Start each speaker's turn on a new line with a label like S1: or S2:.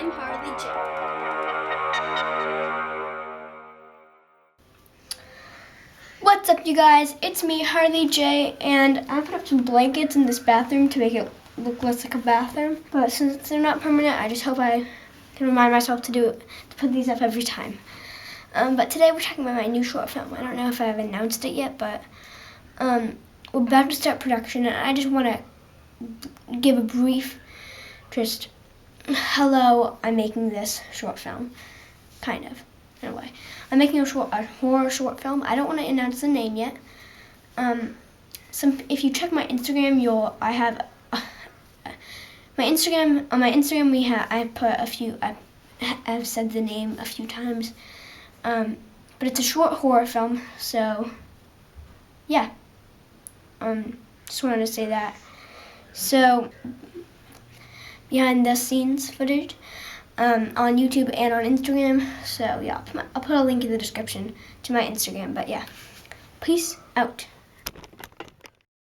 S1: I'm Harley J. What's up, you guys? It's me, Harley J, and I put up some blankets in this bathroom to make it look less like a bathroom. But since they're not permanent, I just hope I can remind myself to put these up every time. But today we're talking about my new short film. I don't know if I've announced it yet, but we're about to start production, and I just want to give a brief, just hello, I'm making this short film, kind of, in a way. I'm making a horror short film. I don't want to announce the name yet. If you check my Instagram, I have my Instagram. On my Instagram, I put a few. I've said the name a few times, but it's a short horror film. So, yeah. Just wanted to say that. So, behind the scenes footage on YouTube and on Instagram. So yeah, I'll put a link in the description to my Instagram. But yeah, peace out.